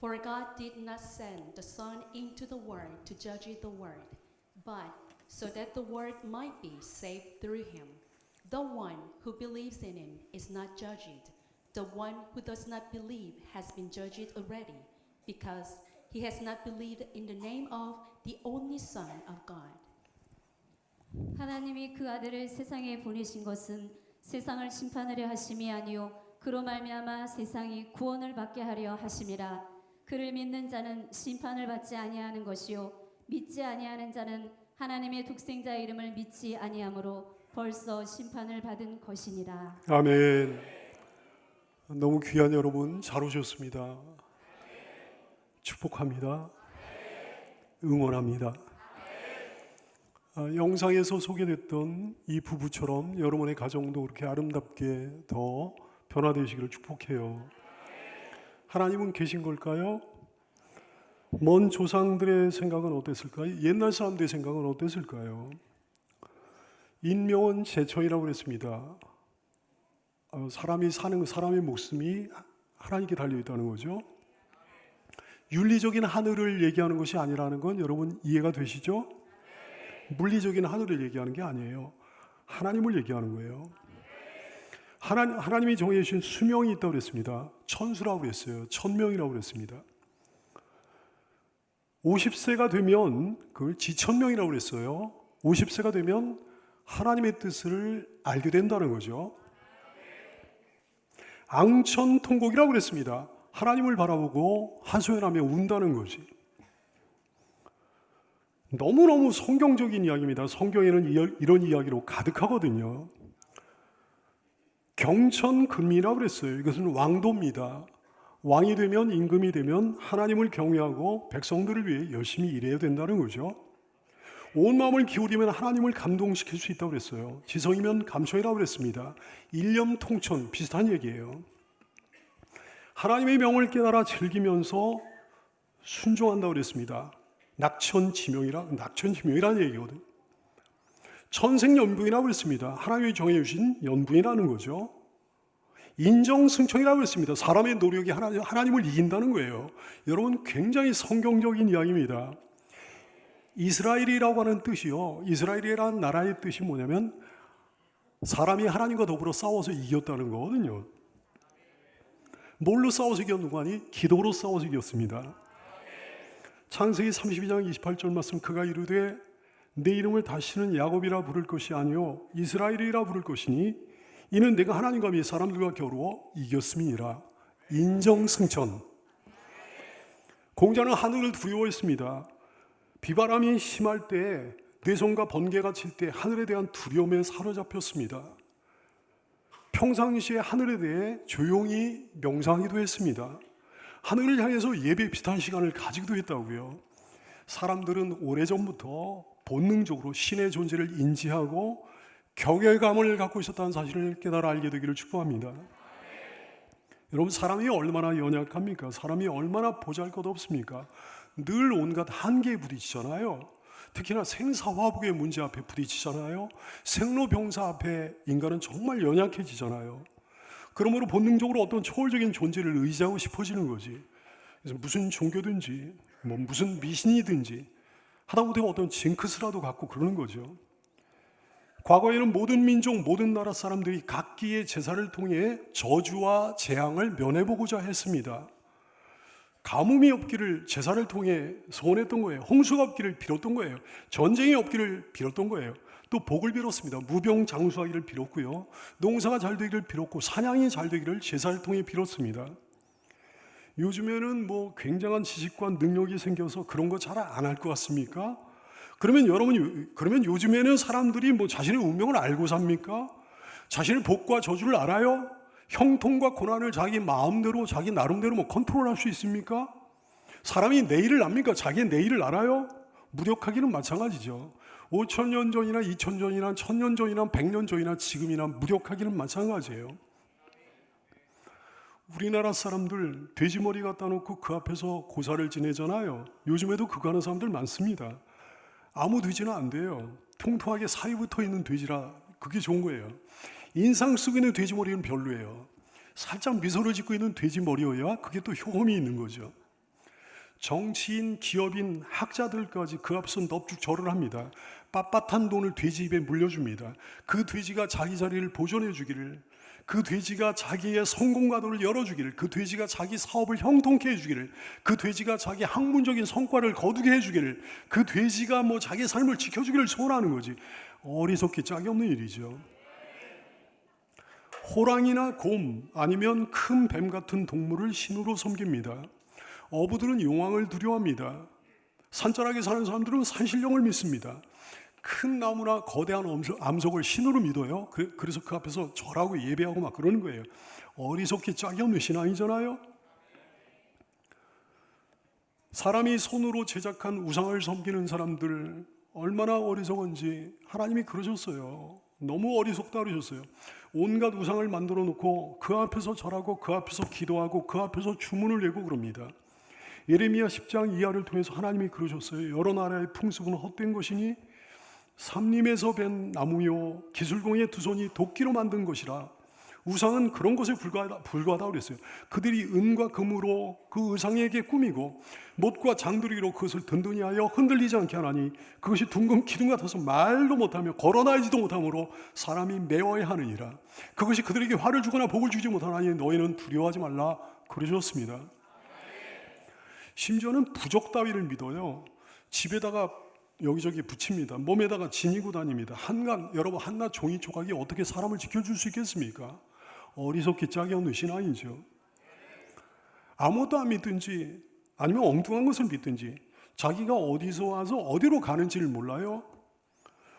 For God did not send the Son into the world to judge the world, but so that the world might be saved through him. The one who believes in him is not judged. The one who does not believe has been judged already, because he has not believed in the name of the only Son of God. 하나님이 그 아들을 세상에 보내신 것은 세상을 심판하려 하심이 아니요 그로 말미암아 세상이 구원을 받게 하려 하심이라. 그를 믿는 자는 심판을 받지 아니하는 것이요 믿지 아니하는 자는 하나님의 독생자의 이름을 믿지 아니하므로 벌써 심판을 받은 것이니라. 아멘. 너무 귀한 여러분 잘 오셨습니다. 축복합니다. 응원합니다. 영상에서 소개됐던 이 부부처럼 여러분의 가정도 그렇게 아름답게 더 변화되시기를 축복해요. 하나님은 계신 걸까요? 먼 조상들의 생각은 어땠을까요? 옛날 사람들의 생각은 어땠을까요? 인명은 제천이라고 그랬습니다. 사람의 목숨이 하나님께 달려있다는 거죠. 윤리적인 하늘을 얘기하는 것이 아니라는 건 여러분 이해가 되시죠? 물리적인 하늘을 얘기하는 게 아니에요. 하나님을 얘기하는 거예요. 하나님이 정해주신 수명이 있다고 그랬습니다. 천수라고 그랬어요. 1000명이라고 그랬습니다. 50세가 되면 그걸 지천명이라고 그랬어요. 50세가 되면 하나님의 뜻을 알게 된다는 거죠. 앙천통곡이라고 그랬습니다. 하나님을 바라보고 하소연하며 운다는 거지. 너무너무 성경적인 이야기입니다. 성경에는 이런 이야기로 가득하거든요. 경천금이라고 그랬어요. 이것은 왕도입니다. 왕이 되면, 임금이 되면 하나님을 경외하고 백성들을 위해 열심히 일해야 된다는 거죠. 온 마음을 기울이면 하나님을 감동시킬 수 있다고 그랬어요. 지성이면 감천이라고 그랬습니다. 일념통천 비슷한 얘기예요. 하나님의 명을 깨달아 즐기면서 순종한다고 그랬습니다. 낙천지명이라는 얘기거든요. 천생연분이라고 그랬습니다. 하나님이 정해주신 연분이라는 거죠. 인정승천이라고 그랬습니다. 사람의 노력이 하나님을 이긴다는 거예요. 여러분 굉장히 성경적인 이야기입니다. 이스라엘이라고 하는 뜻이요. 이스라엘이라는 나라의 뜻이 뭐냐면 사람이 하나님과 더불어 싸워서 이겼다는 거거든요. 뭘로 싸워서 이겼는가 하니 기도로 싸워서 이겼습니다. 창세기 32장 28절 말씀 그가 이르되 내 이름을 다시는 야곱이라 부를 것이 아니요 이스라엘이라 부를 것이니 이는 내가 하나님과 및 사람들과 겨루어 이겼음이니라. 인정승천. 공자는 하늘을 두려워했습니다. 비바람이 심할 때 뇌성과 번개가 칠 때 하늘에 대한 두려움에 사로잡혔습니다. 평상시에 하늘에 대해 조용히 명상하기도 했습니다. 하늘을 향해서 예배 비슷한 시간을 가지기도 했다고요. 사람들은 오래전부터 본능적으로 신의 존재를 인지하고 경외감을 갖고 있었다는 사실을 깨달아 알게 되기를 축복합니다. 여러분 사람이 얼마나 연약합니까? 사람이 얼마나 보잘것없습니까? 늘 온갖 한계에 부딪히잖아요. 특히나 생사화복의 문제 앞에 부딪히잖아요. 생로병사 앞에 인간은 정말 연약해지잖아요. 그러므로 본능적으로 어떤 초월적인 존재를 의지하고 싶어지는 거지. 그래서 무슨 종교든지 무슨 미신이든지 하다못해 어떤 징크스라도 갖고 그러는 거죠. 과거에는 모든 민족, 모든 나라 사람들이 각기의 제사를 통해 저주와 재앙을 면해보고자 했습니다. 가뭄이 없기를 제사를 통해 소원했던 거예요. 홍수가 없기를 빌었던 거예요. 전쟁이 없기를 빌었던 거예요. 또 복을 빌었습니다. 무병장수하기를 빌었고요. 농사가 잘 되기를 빌었고 사냥이 잘 되기를 제사를 통해 빌었습니다. 요즘에는 굉장한 지식과 능력이 생겨서 그런 거 잘 안 할 것 같습니까? 그러면 요즘에는 사람들이 자신의 운명을 알고 삽니까? 자신의 복과 저주를 알아요? 형통과 고난을 자기 마음대로 자기 나름대로 컨트롤할 수 있습니까? 사람이 내일을 압니까? 자기의 내일을 알아요? 무력하기는 마찬가지죠. 5,000년 전이나 2,000년 전이나 1,000년 전이나 100년 전이나 지금이나 무력하기는 마찬가지예요. 우리나라 사람들 돼지머리 갖다 놓고 그 앞에서 고사를 지내잖아요. 요즘에도 그거 하는 사람들 많습니다. 아무 돼지는 안 돼요. 통통하게 살이 붙어 있는 돼지라 그게 좋은 거예요. 인상 쓰고 있는 돼지머리는 별로예요. 살짝 미소를 짓고 있는 돼지머리여야 그게 또 효험이 있는 거죠. 정치인, 기업인, 학자들까지 그 앞에서 넙죽 절을 합니다. 빳빳한 돈을 돼지 입에 물려줍니다. 그 돼지가 자기 자리를 보존해 주기를, 그 돼지가 자기의 성공과도를 열어주기를, 그 돼지가 자기 사업을 형통케 해주기를, 그 돼지가 자기 학문적인 성과를 거두게 해주기를, 그 돼지가 뭐 자기 삶을 지켜주기를 소원하는 거지. 어리석기 짝이 없는 일이죠. 호랑이나 곰 아니면 큰 뱀 같은 동물을 신으로 섬깁니다. 어부들은 용왕을 두려워합니다. 산자락에 사는 사람들은 산신령을 믿습니다. 큰 나무나 거대한 암석을 신으로 믿어요. 그래서 그 앞에서 절하고 예배하고 막 그러는 거예요. 어리석기 짝이 없는 신앙이잖아요. 사람이 손으로 제작한 우상을 섬기는 사람들 얼마나 어리석은지 하나님이 그러셨어요. 너무 어리석다 그러셨어요. 온갖 우상을 만들어 놓고 그 앞에서 절하고 그 앞에서 기도하고 그 앞에서 주문을 내고 그럽니다. 예레미야 10장 이하를 통해서 하나님이 그러셨어요. 여러 나라의 풍습은 헛된 것이니 삼림에서 벤 나무요 기술공의 두 손이 도끼로 만든 것이라. 우상은 그런 것에 불과하다 그랬어요. 그들이 은과 금으로 그 의상에게 꾸미고 못과 장두리로 그것을 든든히 하여 흔들리지 않게 하나니 그것이 둥근 기둥 같아서 말도 못하며 걸어다니지도 못하므로 사람이 매워야 하느니라. 그것이 그들에게 화를 주거나 복을 주지 못하나니 너희는 두려워하지 말라 그러셨습니다. 심지어는 부적 따위를 믿어요. 집에다가 여기저기 붙입니다. 몸에다가 지니고 다닙니다. 여러분 한낱 종이 조각이 어떻게 사람을 지켜줄 수 있겠습니까? 어리석기 짝이 없는 신앙이죠. 아무것도 안 믿든지 아니면 엉뚱한 것을 믿든지 자기가 어디서 와서 어디로 가는지를 몰라요.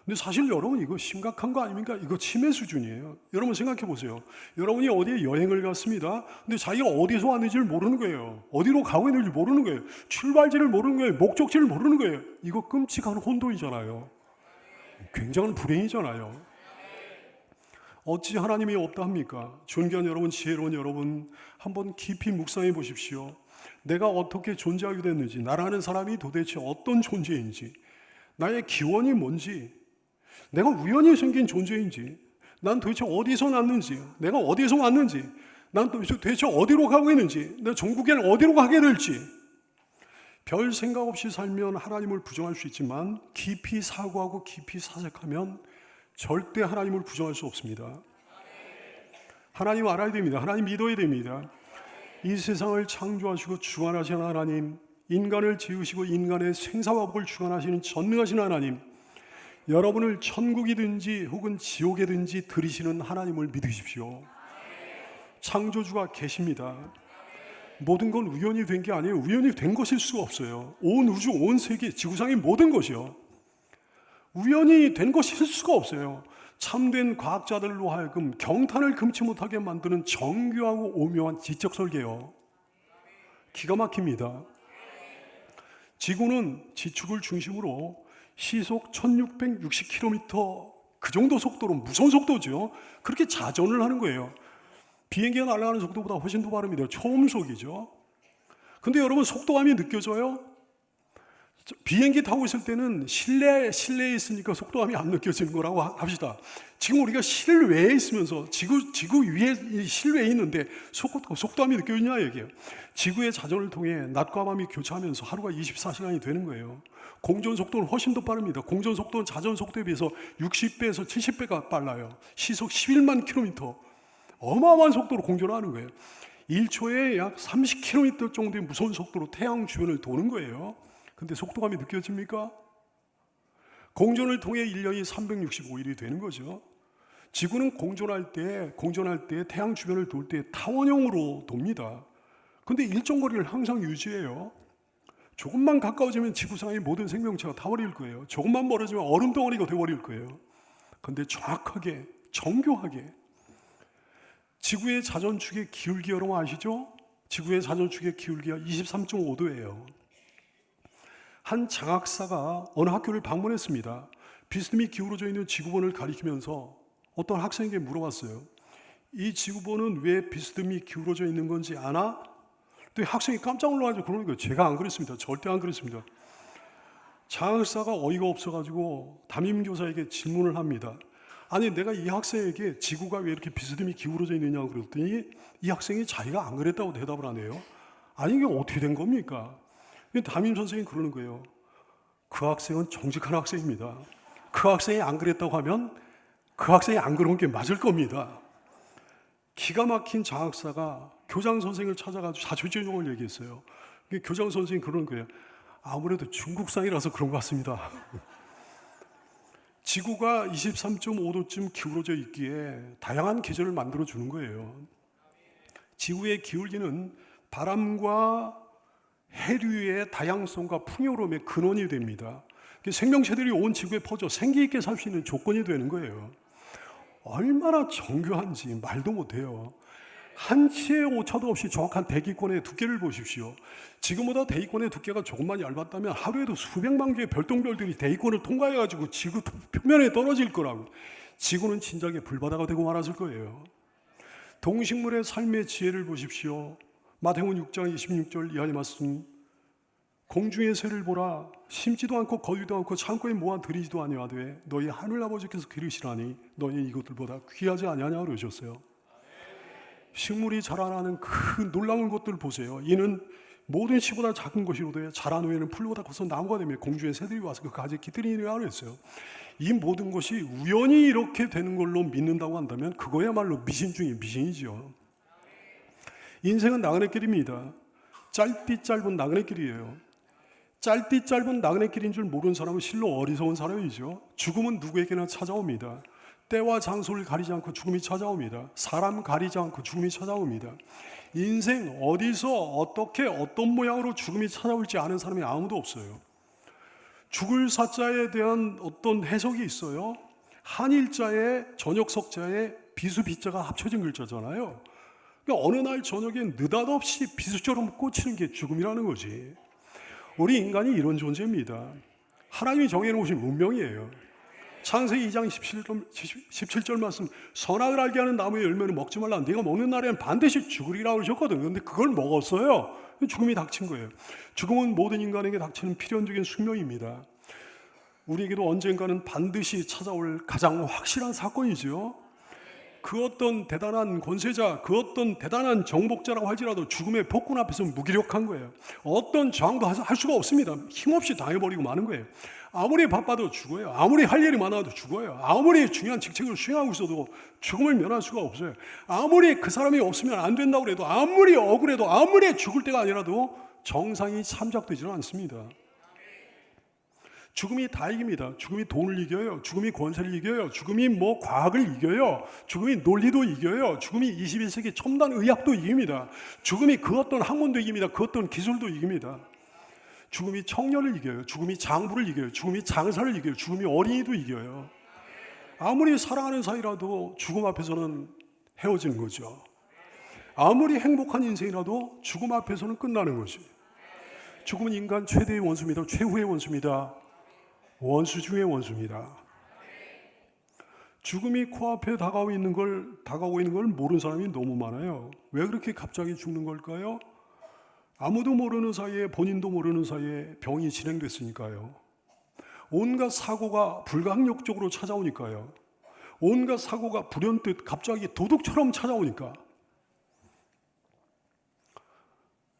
근데 사실 여러분 이거 심각한 거 아닙니까? 이거 치매 수준이에요. 여러분 생각해 보세요. 여러분이 어디에 여행을 갔습니다. 근데 자기가 어디서 왔는지를 모르는 거예요. 어디로 가고 있는지 모르는 거예요. 출발지를 모르는 거예요. 목적지를 모르는 거예요. 이거 끔찍한 혼돈이잖아요. 굉장한 불행이잖아요. 어찌 하나님이 없다 합니까? 존귀한 여러분, 지혜로운 여러분, 한번 깊이 묵상해 보십시오. 내가 어떻게 존재하게 됐는지, 나라는 사람이 도대체 어떤 존재인지, 나의 기원이 뭔지, 내가 우연히 생긴 존재인지, 난 도대체 어디서 났는지, 내가 어디서 왔는지, 난 도대체 어디로 가고 있는지, 내 전국에는 어디로 가게 될지, 별 생각 없이 살면 하나님을 부정할 수 있지만 깊이 사고하고 깊이 사색하면 절대 하나님을 부정할 수 없습니다. 하나님 알아야 됩니다. 하나님 믿어야 됩니다. 이 세상을 창조하시고 주관하시는 하나님, 인간을 지으시고 인간의 생사화복을 주관하시는 전능하신 하나님, 여러분을 천국이든지 혹은 지옥이든지 들이시는 하나님을 믿으십시오. 창조주가 계십니다. 모든 건 우연히 된 게 아니에요. 우연히 된 것일 수가 없어요. 온 우주, 온 세계, 지구상의 모든 것이요. 우연히 된 것일 수가 없어요. 참된 과학자들로 하여금 경탄을 금치 못하게 만드는 정교하고 오묘한 지적 설계요. 기가 막힙니다. 지구는 지축을 중심으로 시속 1660km 그 정도 속도로 무서운 속도죠. 그렇게 자전을 하는 거예요. 비행기가 날아가는 속도보다 훨씬 더 빠릅니다. 초음속이죠. 근데 여러분 속도감이 느껴져요? 비행기 타고 있을 때는 실내에 있으니까 속도감이 안 느껴지는 거라고 합시다. 지금 우리가 실외에 있으면서 지구 위에 실외에 있는데 속도감이 느껴지냐 얘기예요. 지구의 자전을 통해 낮과 밤이 교차하면서 하루가 24시간이 되는 거예요. 공전 속도는 훨씬 더 빠릅니다. 공전 속도는 자전 속도에 비해서 60배에서 70배가 빨라요. 시속 11만 킬로미터. 어마어마한 속도로 공전하는 거예요. 1초에 약 30km 정도의 무서운 속도로 태양 주변을 도는 거예요. 근데 속도감이 느껴집니까? 공전을 통해 1년이 365일이 되는 거죠. 지구는 공전할 때 태양 주변을 돌 때 타원형으로 돕니다. 근데 일정 거리를 항상 유지해요. 조금만 가까워지면 지구상의 모든 생명체가 타버릴 거예요. 조금만 멀어지면 얼음 덩어리가 되어버릴 거예요. 근데 정확하게, 정교하게 지구의 자전축의 기울기 여러분 아시죠? 지구의 자전축의 기울기가 23.5도예요. 한 장학사가 어느 학교를 방문했습니다. 비스듬히 기울어져 있는 지구본을 가리키면서 어떤 학생에게 물어봤어요. 이 지구본은 왜 비스듬히 기울어져 있는 건지 아나? 또 학생이 깜짝 놀라가지고 그러는 거예요. 제가 안 그랬습니다. 절대 안 그랬습니다. 장학사가 어이가 없어가지고 담임교사에게 질문을 합니다. 아니 내가 이 학생에게 지구가 왜 이렇게 비스듬히 기울어져 있느냐고 그랬더니 이 학생이 자기가 안 그랬다고 대답을 하네요. 아니 이게 어떻게 된 겁니까? 담임 선생님이 그러는 거예요. 그 학생은 정직한 학생입니다. 그 학생이 안 그랬다고 하면 그 학생이 안 그런 게 맞을 겁니다. 기가 막힌 장학사가 교장 선생을 찾아가지고 자초지종을 얘기했어요. 교장 선생님이 그러는 거예요. 아무래도 중국산이라서 그런 것 같습니다. 지구가 23.5도쯤 기울어져 있기에 다양한 계절을 만들어 주는 거예요. 지구의 기울기는 바람과 해류의 다양성과 풍요로움의 근원이 됩니다. 생명체들이 온 지구에 퍼져 생기 있게 살 수 있는 조건이 되는 거예요. 얼마나 정교한지 말도 못해요. 한치의 오차도 없이 정확한 대기권의 두께를 보십시오. 지금보다 대기권의 두께가 조금만 얇았다면 하루에도 수백만 개의 별똥별들이 대기권을 통과해가지고 지구 표면에 떨어질 거라고. 지구는 진작에 불바다가 되고 말았을 거예요. 동식물의 삶의 지혜를 보십시오. 마태복음 6장 26절 이하의 말씀. 공중의 새를 보라. 심지도 않고 거두지도 않고 창고에 모아 들이지도 아니하되 너희 하늘 아버지께서 기르시라니 너희 이것들보다 귀하지 아니하냐 그러셨어요. 식물이 자라나는 그 놀라운 것들 보세요. 이는 모든 씨보다 작은 것이로되 자란 후에는 풀보다 커서 나무가 되며 공중의 새들이 와서 그 가지에 깃들이니라 그랬어요. 이 모든 것이 우연히 이렇게 되는 걸로 믿는다고 한다면 그거야말로 미신 중에 미신이죠. 인생은 나그네 길입니다. 짧디 짧은 나그네 길이에요. 짧디 짧은 나그네 길인 줄 모르는 사람은 실로 어리석은 사람이죠. 죽음은 누구에게나 찾아옵니다. 때와 장소를 가리지 않고 죽음이 찾아옵니다. 사람 가리지 않고 죽음이 찾아옵니다. 인생 어디서 어떻게 어떤 모양으로 죽음이 찾아올지 아는 사람이 아무도 없어요. 죽을 사자에 대한 어떤 해석이 있어요. 한일자에 저녁석자에 비수비자가 합쳐진 글자잖아요. 그러니까 어느 날 저녁에 느닷없이 비수처럼 꽂히는 게 죽음이라는 거지. 우리 인간이 이런 존재입니다. 하나님이 정해놓으신 운명이에요. 창세기 2장 17절 말씀, 선악을 알게 하는 나무의 열매는 먹지 말라. 네가 먹는 날에는 반드시 죽으리라고 그러셨거든. 그런데 그걸 먹었어요. 죽음이 닥친 거예요. 죽음은 모든 인간에게 닥치는 필연적인 숙명입니다. 우리에게도 언젠가는 반드시 찾아올 가장 확실한 사건이죠. 그 어떤 대단한 권세자, 그 어떤 대단한 정복자라고 할지라도 죽음의 폭군 앞에서 무기력한 거예요. 어떤 저항도 할 수가 없습니다. 힘없이 당해버리고 마는 거예요. 아무리 바빠도 죽어요. 아무리 할 일이 많아도 죽어요. 아무리 중요한 직책을 수행하고 있어도 죽음을 면할 수가 없어요. 아무리 그 사람이 없으면 안 된다고 해도, 아무리 억울해도, 아무리 죽을 때가 아니라도 정상이 참작되지는 않습니다. 죽음이 다 이깁니다. 죽음이 돈을 이겨요. 죽음이 권세를 이겨요. 죽음이 과학을 이겨요. 죽음이 논리도 이겨요. 죽음이 21세기 첨단 의학도 이깁니다. 죽음이 그 어떤 학문도 이깁니다. 그 어떤 기술도 이깁니다. 죽음이 청년을 이겨요. 죽음이 장부를 이겨요. 죽음이 장사를 이겨요. 죽음이 어린이도 이겨요. 아무리 사랑하는 사이라도 죽음 앞에서는 헤어지는 거죠. 아무리 행복한 인생이라도 죽음 앞에서는 끝나는 거지. 죽음은 인간 최대의 원수입니다. 최후의 원수입니다. 원수 중의 원수입니다. 죽음이 코앞에 다가오고 있는 걸 모르는 사람이 너무 많아요. 왜 그렇게 갑자기 죽는 걸까요? 아무도 모르는 사이에, 본인도 모르는 사이에 병이 진행됐으니까요. 온갖 사고가 불가항력적으로 찾아오니까요. 온갖 사고가 불현듯 갑자기 도둑처럼 찾아오니까.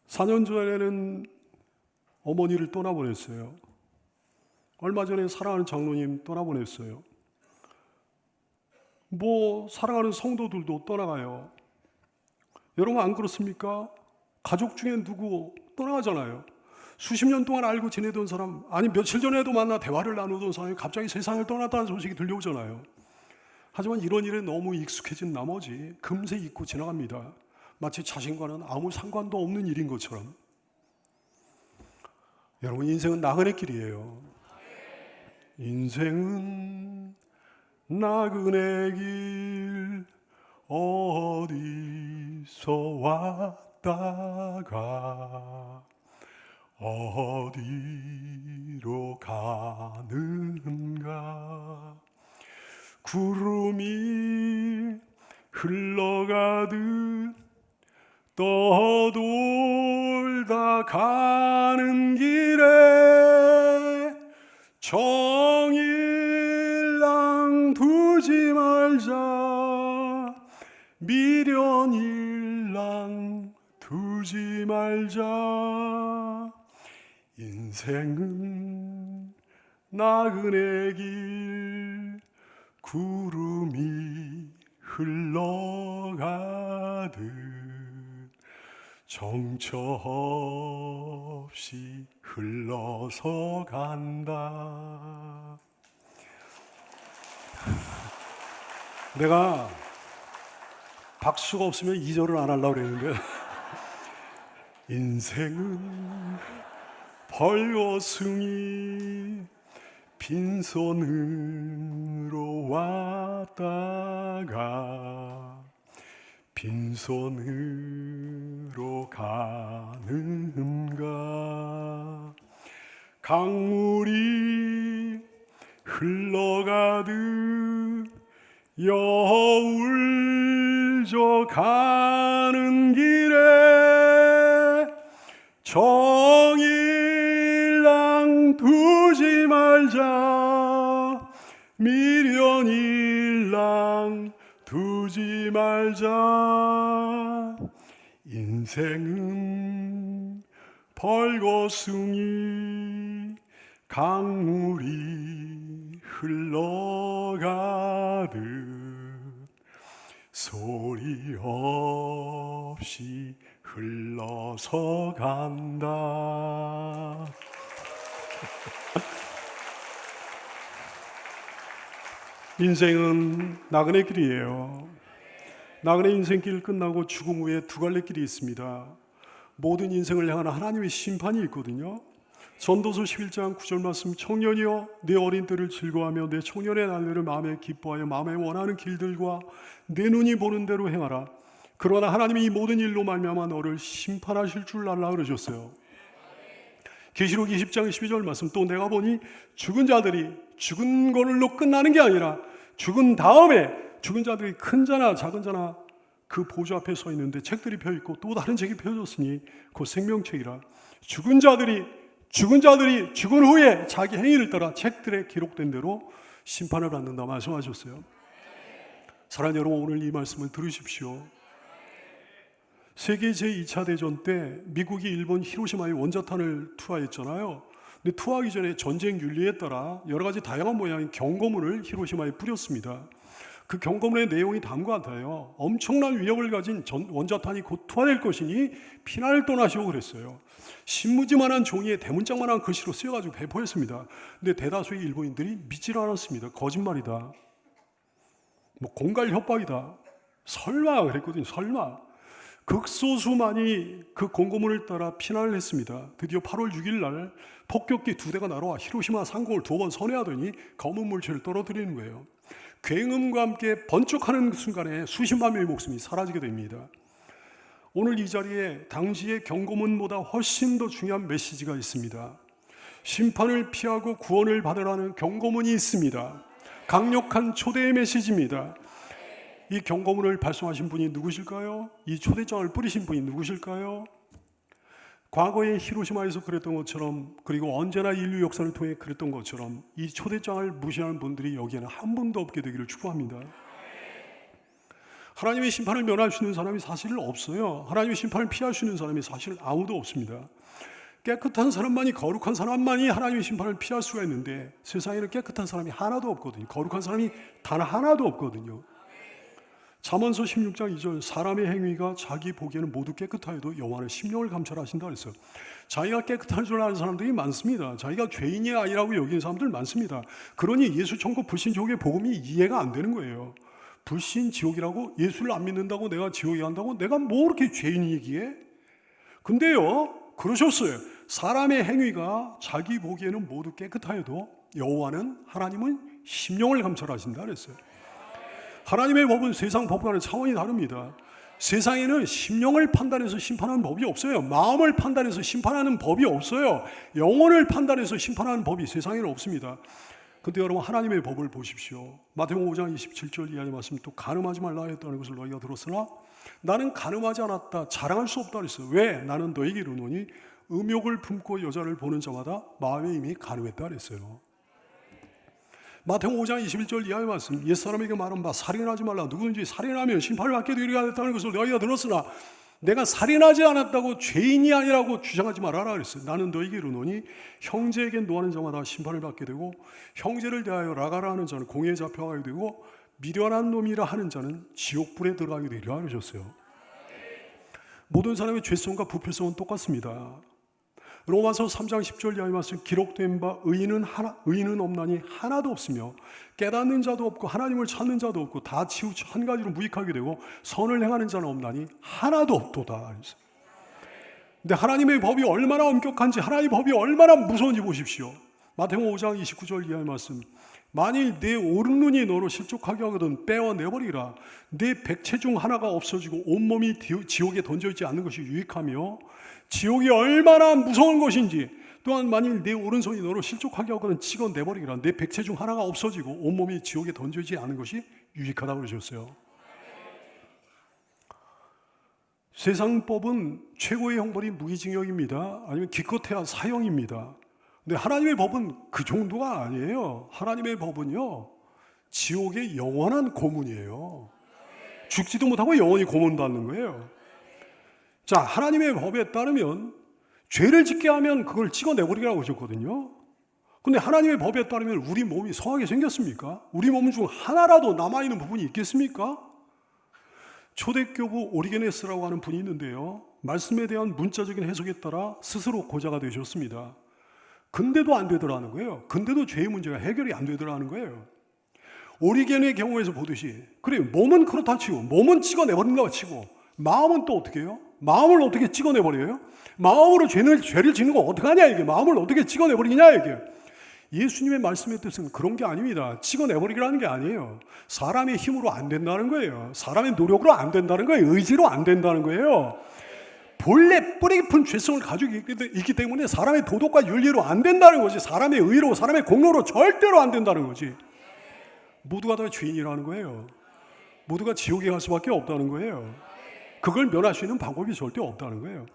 4년 전에는 어머니를 떠나보냈어요. 얼마 전에 사랑하는 장로님 떠나보냈어요. 사랑하는 성도들도 떠나가요. 여러분 안 그렇습니까? 가족 중에 누구 떠나가잖아요. 수십 년 동안 알고 지내던 사람, 아니 며칠 전에도 만나 대화를 나누던 사람이 갑자기 세상을 떠났다는 소식이 들려오잖아요. 하지만 이런 일에 너무 익숙해진 나머지 금세 잊고 지나갑니다. 마치 자신과는 아무 상관도 없는 일인 것처럼. 여러분 인생은 나그네 길이에요. 인생은 나그네 길 어디서 왔다가 어디로 가는가. 구름이 흘러가듯 떠돌다 가는 길에 정일랑 두지 말자. 미련일랑 두지 말자. 인생은 나그네 길 구름이 흘러가듯 정처 없이 흘러서 간다. 내가 박수가 없으면 2절을 안 하려고 그랬는데 인생은 벌거숭이 빈손으로 왔다가 빈손으로 가는가. 강물이 흘러가듯 여울져 가는 길에 정일랑 두지 말자. 미련일랑 두지 말자. 인생은 벌거숭이 강물이 흘러가듯 소리 없이 흘러서 간다. 인생은 나그네 길이에요. 나그네 인생길 끝나고 죽음 후에 두 갈래 길이 있습니다. 모든 인생을 향한 하나님의 심판이 있거든요. 전도서 11장 9절 말씀, 청년이여 내 어린 때를 즐거워하며 내 청년의 날들을 마음에 기뻐하여 마음에 원하는 길들과 내 눈이 보는 대로 행하라. 그러나 하나님이 이 모든 일로 말미암아 너를 심판하실 줄 알라 그러셨어요. 계시록 20장 12절 말씀, 또 내가 보니 죽은 자들이 죽은 걸로 끝나는 게 아니라 죽은 다음에 죽은 자들이 큰 자나 작은 자나 그 보좌 앞에 서 있는데 책들이 펴있고 또 다른 책이 펴졌으니 곧 생명책이라. 죽은 자들이 죽은 후에 자기 행위를 따라 책들에 기록된 대로 심판을 받는다 말씀하셨어요. 사랑하는 여러분, 오늘 이 말씀을 들으십시오. 세계 제2차 대전 때 미국이 일본 히로시마에 원자탄을 투하했잖아요. 근데 투하하기 전에 전쟁 윤리에 따라 여러 가지 다양한 모양의 경고문을 히로시마에 뿌렸습니다. 그 경고문의 내용이 다음과 같아요. 엄청난 위력을 가진 원자탄이 곧 투하될 것이니 피난을 떠나시오 그랬어요. 신무지만한 종이에 대문짝만한 글씨로 쓰여가지고 배포했습니다. 근데 대다수의 일본인들이 믿질 않았습니다. 거짓말이다, 공갈 협박이다, 설마 그랬거든요. 설마. 극소수만이 그 공고문을 따라 피난을 했습니다. 드디어 8월 6일 날 폭격기 2대가 날아와 히로시마 상공을 2번 선회하더니 검은 물체를 떨어뜨리는 거예요. 굉음과 함께 번쩍하는 순간에 수십만 명의 목숨이 사라지게 됩니다. 오늘 이 자리에 당시의 경고문보다 훨씬 더 중요한 메시지가 있습니다. 심판을 피하고 구원을 받으라는 경고문이 있습니다. 강력한 초대의 메시지입니다. 이 경고문을 발송하신 분이 누구실까요? 이 초대장을 뿌리신 분이 누구실까요? 과거에 히로시마에서 그랬던 것처럼, 그리고 언제나 인류 역사를 통해 그랬던 것처럼 이 초대장을 무시하는 분들이 여기에는 한 분도 없게 되기를 축복합니다. 하나님의 심판을 면할 수 있는 사람이 사실 없어요. 하나님의 심판을 피할 수 있는 사람이 사실 아무도 없습니다. 깨끗한 사람만이, 거룩한 사람만이 하나님의 심판을 피할 수가 있는데 세상에는 깨끗한 사람이 하나도 없거든요. 거룩한 사람이 단 하나도 없거든요. 잠언서 16장 2절, 사람의 행위가 자기 보기에는 모두 깨끗하여도 여호와는 심령을 감찰하신다 그랬어요. 자기가 깨끗한 줄 아는 사람들이 많습니다. 자기가 죄인이 아니라고 여기는 사람들 많습니다. 그러니 예수 천국 불신 지옥의 복음이 이해가 안 되는 거예요. 불신 지옥이라고, 예수를 안 믿는다고 내가 지옥에 간다고? 내가 뭐 그렇게 죄인이기에? 근데요, 그러셨어요. 사람의 행위가 자기 보기에는 모두 깨끗하여도 여호와는, 하나님은 심령을 감찰하신다 그랬어요. 하나님의 법은 세상 법과는 차원이 다릅니다. 세상에는 심령을 판단해서 심판하는 법이 없어요. 마음을 판단해서 심판하는 법이 없어요. 영혼을 판단해서 심판하는 법이 세상에는 없습니다. 근데 여러분, 하나님의 법을 보십시오. 마태복음 5장 27절 이하의 말씀, 또 간음하지 말라 했다는 것을 너희가 들었으나 나는 간음하지 않았다, 자랑할 수 없다 그랬어요. 왜? 나는 너에게 이르노니 음욕을 품고 여자를 보는 자마다 마음에 이미 간음했다 그랬어요. 마태복음 5장 21절 이하의 말씀, 옛사람에게 말한 바 살인하지 말라, 누구든지 살인하면 심판을 받게 되리라 했다는 것을 너희가 들었으나 내가 살인하지 않았다고 죄인이 아니라고 주장하지 말아라 그랬어요. 나는 너에게 이르노니 형제에게 노하는 자마다 심판을 받게 되고 형제를 대하여 라가라 하는 자는 공회에 잡혀가게 되고 미련한 놈이라 하는 자는 지옥불에 들어가게 되리라 그러셨어요. 모든 사람의 죄성과 부패성은 똑같습니다. 로마서 3장 10절 이하의 말씀 기록된 바 의인은 없나니 하나도 없으며 깨닫는 자도 없고 하나님을 찾는 자도 없고 다 치우쳐 한 가지로 무익하게 되고 선을 행하는 자는 없나니 하나도 없도다. 근데 하나님의 법이 얼마나 엄격한지 하나님의 법이 얼마나 무서운지 보십시오. 마태복음 5장 29절 이하의 말씀 만일 내 오른눈이 너로 실족하게 하거든 빼어내버리라. 내 백체 중 하나가 없어지고 온몸이 지옥에 던져있지 않는 것이 유익하며 지옥이 얼마나 무서운 것인지 또한 만일 내 오른손이 너로 실족하게 하거든 찍어내버리라. 내 백체 중 하나가 없어지고 온몸이 지옥에 던져있지 않는 것이 유익하다고 그러셨어요. 세상법은 최고의 형벌이 무기징역입니다. 아니면 기껏해야 사형입니다. 근데 하나님의 법은 그 정도가 아니에요. 하나님의 법은요, 지옥의 영원한 고문이에요. 죽지도 못하고 영원히 고문받는 거예요. 자, 하나님의 법에 따르면 죄를 짓게 하면 그걸 찍어내버리라고 하셨거든요. 근데 하나님의 법에 따르면 우리 몸이 성하게 생겼습니까? 우리 몸 중 하나라도 남아있는 부분이 있겠습니까? 초대교부 오리게네스라고 하는 분이 있는데요, 말씀에 대한 문자적인 해석에 따라 스스로 고자가 되셨습니다. 근데도 안 되더라는 거예요. 근데도 죄의 문제가 해결이 안 되더라는 거예요. 오리겐의 경우에서 보듯이 그래 몸은 그렇다 치고 몸은 찍어내버린다고 치고 마음은 또 어떻게 해요? 마음을 어떻게 찍어내버려요? 마음으로 죄를 짓는 거 어떡하냐 이게. 마음을 어떻게 찍어내버리냐 이게. 예수님의 말씀의 뜻은 그런 게 아닙니다. 찍어내버리기라는 게 아니에요. 사람의 힘으로 안 된다는 거예요. 사람의 노력으로 안 된다는 거예요. 의지로 안 된다는 거예요. 본래 뿌리 깊은 죄성을 가지고 있기 때문에 사람의 도덕과 윤리로 안 된다는 거지. 사람의 의로, 사람의 공로로 절대로 안 된다는 거지. 모두가 다 죄인이라는 거예요. 모두가 지옥에 갈 수밖에 없다는 거예요. 그걸 면할 수 있는 방법이 절대 없다는 거예요.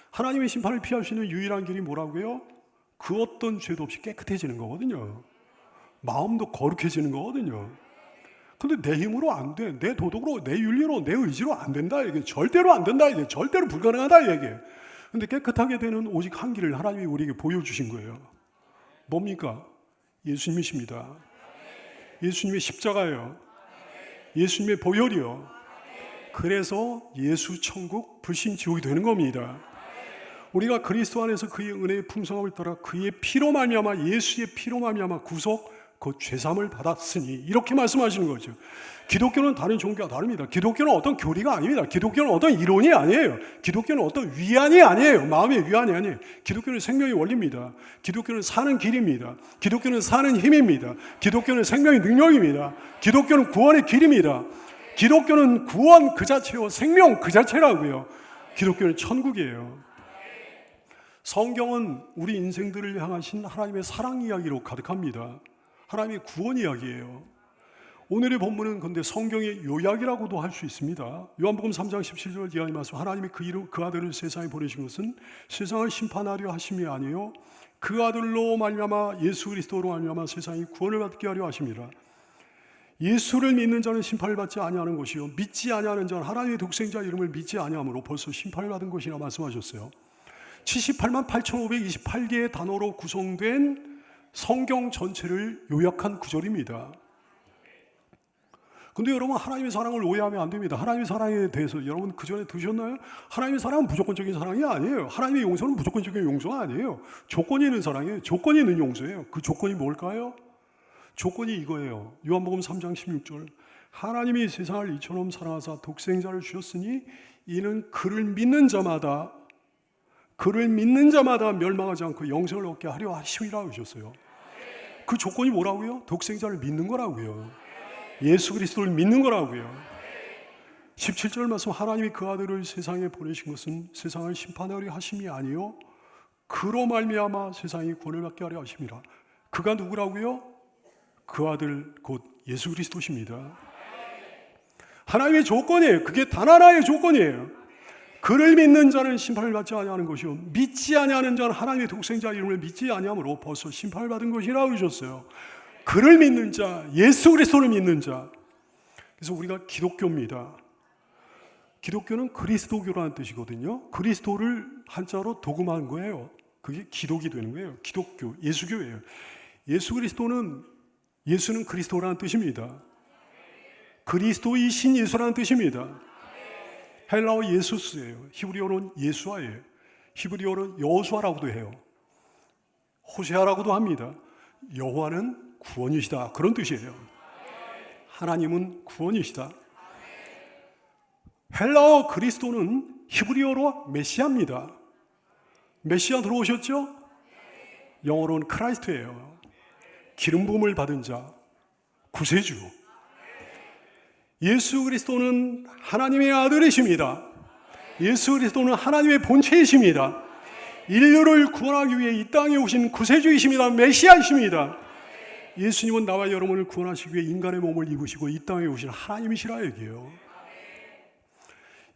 하나님의 심판을 피할 수 있는 유일한 길이 뭐라고요? 그 어떤 죄도 없이 깨끗해지는 거거든요. 마음도 거룩해지는 거거든요. 근데 내 힘으로 안 돼. 내 도덕으로, 내 윤리로, 내 의지로 안 된다. 이게 절대로 안 된다. 이게 절대로 불가능하다. 이게. 근데 깨끗하게 되는 오직 한 길을 하나님이 우리에게 보여주신 거예요. 뭡니까? 예수님이십니다. 예수님의 십자가예요. 예수님의 보혈이요. 그래서 예수 천국, 불신 지옥이 되는 겁니다. 우리가 그리스도 안에서 그의 은혜의 풍성함을 따라 그의 피로 말미암아, 예수의 피로 말미암아 구속, 그 죄삼을 받았으니, 이렇게 말씀하시는 거죠. 기독교는 다른 종교가 다릅니다. 기독교는 어떤 교리가 아닙니다. 기독교는 어떤 이론이 아니에요. 기독교는 어떤 위안이 아니에요. 마음의 위안이 아니에요. 기독교는 생명의 원리입니다. 기독교는 사는 길입니다. 기독교는 사는 힘입니다. 기독교는 생명의 능력입니다. 기독교는 구원의 길입니다. 기독교는 구원 그 자체요, 생명 그 자체라고요. 기독교는 천국이에요. 성경은 우리 인생들을 향하신 하나님의 사랑 이야기로 가득합니다. 하나님의 구원 이야기예요. 오늘의 본문은 근데 성경의 요약이라고도 할 수 있습니다. 요한복음 3장 17절 이하의 말씀, 하나님이 그 아들을 세상에 보내신 것은 세상을 심판하려 하심이 아니요 그 아들로 말미암아 예수 그리스도로 말미암아 세상이 구원을 받게 하려 하심이라. 예수를 믿는 자는 심판을 받지 아니하는 것이요 믿지 아니하는 자는 하나님의 독생자 이름을 믿지 아니함으로 벌써 심판을 받은 것이라 말씀하셨어요. 78만 8,528개의 단어로 구성된 성경 전체를 요약한 구절입니다. 근데 여러분, 하나님의 사랑을 오해하면 안 됩니다. 하나님의 사랑에 대해서 여러분 그 전에 들으셨나요? 하나님의 사랑은 무조건적인 사랑이 아니에요. 하나님의 용서는 무조건적인 용서가 아니에요. 조건이 있는 사랑이에요. 조건이 있는 용서예요. 그 조건이 뭘까요? 조건이 이거예요. 요한복음 3장 16절, 하나님이 세상을 이처럼 사랑하사 독생자를 주셨으니 이는 그를 믿는 자마다 멸망하지 않고 영생을 얻게 하려 하심이라고 하셨어요. 그 조건이 뭐라고요? 독생자를 믿는 거라고요. 예수 그리스도를 믿는 거라고요. 17절 말씀, 하나님이 그 아들을 세상에 보내신 것은 세상을 심판하려 하심이 아니요 그로 말미암아 세상이 구원을 받게 하려 하심이라. 그가 누구라고요? 그 아들 곧 예수 그리스도십니다. 하나님의 조건이에요. 그게 단 하나의 조건이에요. 그를 믿는 자는 심판을 받지 아니하는 것이요 믿지 아니하는 자는 하나님의 독생자 이름을 믿지 아니함으로 벌써 심판을 받은 것이라고 하셨어요. 그를 믿는 자, 예수 그리스도를 믿는 자. 그래서 우리가 기독교입니다. 기독교는 그리스도교라는 뜻이거든요. 그리스도를 한자로 도금한 거예요. 그게 기독이 되는 거예요. 기독교, 예수교예요. 예수는 그리스도라는 뜻입니다. 그리스도이신 예수라는 뜻입니다. 헬라어 예수스예요. 히브리어로는 예수아예요. 히브리어로는 여호수아라고도 해요. 호세아라고도 합니다. 여호와는 구원이시다, 그런 뜻이에요. 하나님은 구원이시다. 헬라어 그리스도는 히브리어로 메시아입니다. 메시아 들어오셨죠? 영어로는 크라이스트예요. 기름 부음을 받은 자, 구세주. 예수 그리스도는 하나님의 아들이십니다. 예수 그리스도는 하나님의 본체이십니다. 인류를 구원하기 위해 이 땅에 오신 구세주이십니다. 메시아이십니다. 예수님은 나와 여러분을 구원하시기 위해 인간의 몸을 입으시고 이 땅에 오신 하나님이시라 얘기해요.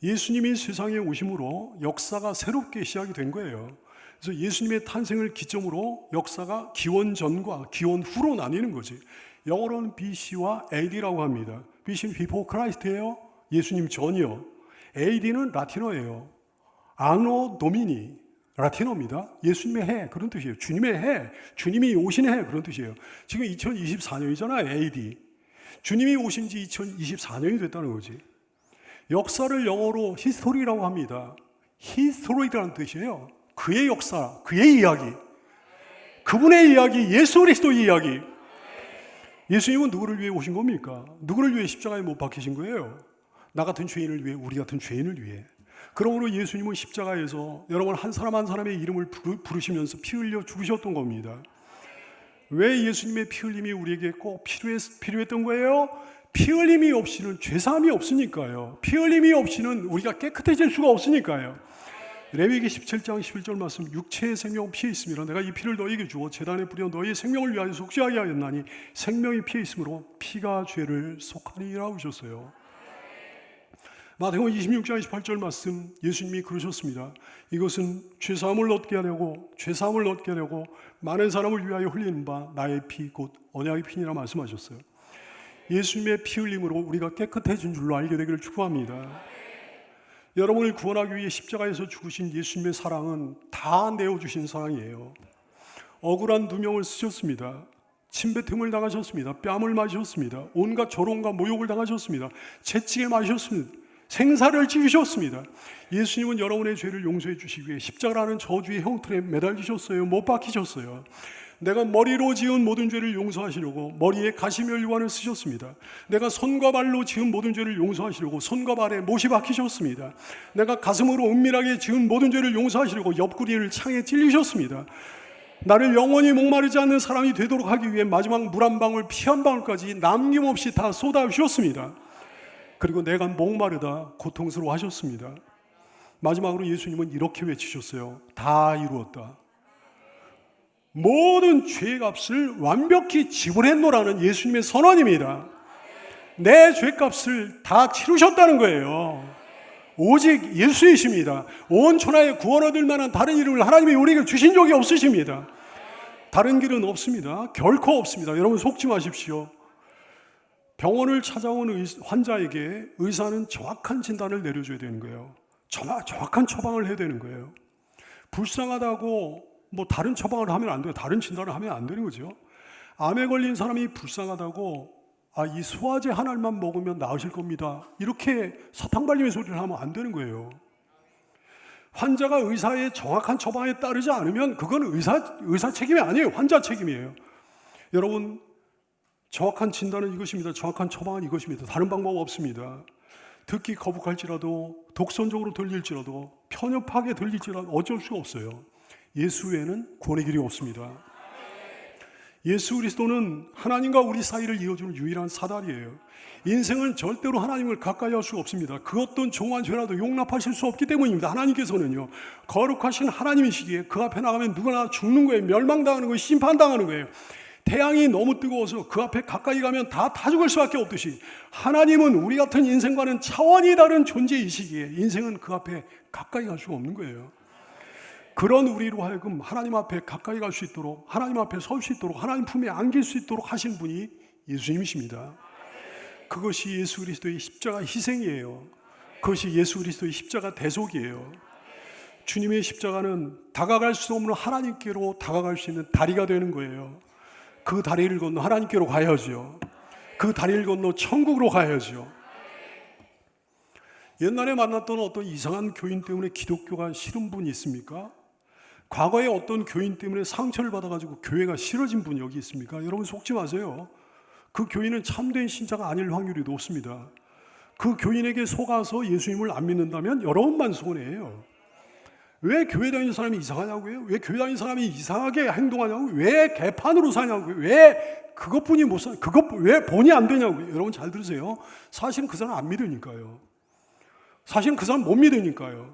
예수님이 세상에 오심으로 역사가 새롭게 시작이 된 거예요. 그래서 예수님의 탄생을 기점으로 역사가 기원 전과 기원 후로 나뉘는 거지. 영어로는 BC와 AD라고 합니다. BC는 Before Christ예요. 예수님 전이요. AD는 라틴어예요. 아노 도미니, 라틴어입니다. 예수님의 해, 그런 뜻이에요. 주님의 해, 주님이 오신 해, 그런 뜻이에요. 지금 2024년이잖아요. AD. 주님이 오신 지 2024년이 됐다는 거지. 역사를 영어로 히스토리라고 합니다. 히스토리라는 뜻이에요. 그의 역사, 그의 이야기, 그분의 이야기, 예수 그리스도의 이야기. 예수님은 누구를 위해 오신 겁니까? 누구를 위해 십자가에 못 박히신 거예요? 나 같은 죄인을 위해, 우리 같은 죄인을 위해. 그러므로 예수님은 십자가에서 여러분 한 사람 한 사람의 이름을 부르시면서 피 흘려 죽으셨던 겁니다. 왜 예수님의 피 흘림이 우리에게 꼭 필요했던 거예요? 피 흘림이 없이는 죄사함이 없으니까요. 피 흘림이 없이는 우리가 깨끗해질 수가 없으니까요. 레위기 17장 11절 말씀, 육체의 생명 피에 있음이라 내가 이 피를 너희에게 주어 제단에 뿌려 너희의 생명을 위하여 속죄하게 하였나니 생명이 피에 있으므로 피가 죄를 속하니라 하셨어요. 마태복음 26장 28절 말씀, 예수님이 그러셨습니다. 이것은 죄사함을 얻게 하려고 많은 사람을 위하여 흘리는 바 나의 피 곧 언약의 피니라 말씀하셨어요. 예수님의 피 흘림으로 우리가 깨끗해진 줄로 알게 되기를 축복합니다. 여러분을 구원하기 위해 십자가에서 죽으신 예수님의 사랑은 다 내어주신 사랑이에요. 억울한 누명을 쓰셨습니다. 침뱉음을 당하셨습니다. 뺨을 맞으셨습니다. 온갖 조롱과 모욕을 당하셨습니다. 채찍에 맞으셨습니다. 생사를 지으셨습니다. 예수님은 여러분의 죄를 용서해 주시기 위해 십자가라는 저주의 형틀에 매달리셨어요. 못 박히셨어요. 내가 머리로 지은 모든 죄를 용서하시려고 머리에 가시면류관을 쓰셨습니다. 내가 손과 발로 지은 모든 죄를 용서하시려고 손과 발에 못이 박히셨습니다. 내가 가슴으로 은밀하게 지은 모든 죄를 용서하시려고 옆구리를 창에 찔리셨습니다. 나를 영원히 목마르지 않는 사람이 되도록 하기 위해 마지막 물 한 방울, 피 한 방울까지 남김없이 다 쏟아주셨습니다. 그리고 내가 목마르다 고통스러워 하셨습니다. 마지막으로 예수님은 이렇게 외치셨어요. 다 이루었다. 모든 죄값을 완벽히 지불했노라는 예수님의 선언입니다. 내 죄값을 다 치르셨다는 거예요. 오직 예수이십니다. 온 천하에 구원 얻을 만한 다른 이름을 하나님이 우리에게 주신 적이 없으십니다. 다른 길은 없습니다. 결코 없습니다. 여러분 속지 마십시오. 병원을 찾아온 환자에게 의사는 정확한 진단을 내려줘야 되는 거예요. 정확한 처방을 해야 되는 거예요. 불쌍하다고 다른 처방을 하면 안 돼요. 다른 진단을 하면 안 되는 거죠. 암에 걸린 사람이 불쌍하다고 이 소화제 한 알만 먹으면 나으실 겁니다. 이렇게 사탕 발림의 소리를 하면 안 되는 거예요. 환자가 의사의 정확한 처방에 따르지 않으면 그건 의사 책임이 아니에요. 환자 책임이에요. 여러분 정확한 진단은 이것입니다. 정확한 처방은 이것입니다. 다른 방법 없습니다. 듣기 거북할지라도 독선적으로 들릴지라도 편협하게 들릴지라도 어쩔 수가 없어요. 예수 외에는 구원의 길이 없습니다. 예수 그리스도는 하나님과 우리 사이를 이어주는 유일한 사다리예요. 인생은 절대로 하나님을 가까이 할 수가 없습니다. 그 어떤 종한 죄라도 용납하실 수 없기 때문입니다. 하나님께서는요, 거룩하신 하나님이시기에 그 앞에 나가면 누구나 죽는 거예요. 멸망당하는 거예요. 심판당하는 거예요. 태양이 너무 뜨거워서 그 앞에 가까이 가면 다 죽을 수밖에 없듯이 하나님은 우리 같은 인생과는 차원이 다른 존재이시기에 인생은 그 앞에 가까이 갈 수가 없는 거예요. 그런 우리로 하여금 하나님 앞에 가까이 갈 수 있도록, 하나님 앞에 설 수 있도록, 하나님 품에 안길 수 있도록 하신 분이 예수님이십니다. 그것이 예수 그리스도의 십자가 희생이에요. 그것이 예수 그리스도의 십자가 대속이에요. 주님의 십자가는 다가갈 수 없는 하나님께로 다가갈 수 있는 다리가 되는 거예요. 그 다리를 건너 하나님께로 가야죠. 그 다리를 건너 천국으로 가야죠. 옛날에 만났던 어떤 이상한 교인 때문에 기독교가 싫은 분이 있습니까? 과거에 어떤 교인 때문에 상처를 받아가지고 교회가 싫어진 분이 여기 있습니까? 여러분 속지 마세요. 그 교인은 참된 신자가 아닐 확률이 높습니다. 그 교인에게 속아서 예수님을 안 믿는다면 여러분만 손해예요. 왜 교회 다니는 사람이 이상하냐고요? 왜 교회 다니는 사람이 이상하게 행동하냐고요? 왜 개판으로 사냐고요? 왜 그것뿐이 못 사? 왜 본이 안 되냐고요? 여러분 잘 들으세요. 사실은 그 사람 안 믿으니까요. 사실은 그 사람 못 믿으니까요.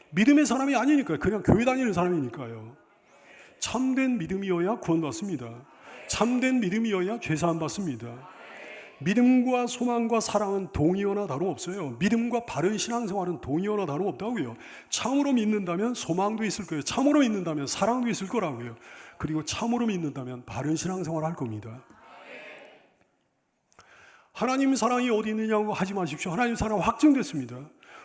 믿음의 사람이 아니니까요. 그냥 교회 다니는 사람이니까요. 참된 믿음이어야 구원받습니다. 참된 믿음이어야 죄사함 받습니다. 믿음과 소망과 사랑은 동의어나 다름없어요. 믿음과 바른 신앙생활은 동의어나 다름없다고요. 참으로 믿는다면 소망도 있을 거예요. 참으로 믿는다면 사랑도 있을 거라고요. 그리고 참으로 믿는다면 바른 신앙생활 할 겁니다. 하나님 사랑이 어디 있느냐고 하지 마십시오. 하나님 사랑 확증됐습니다.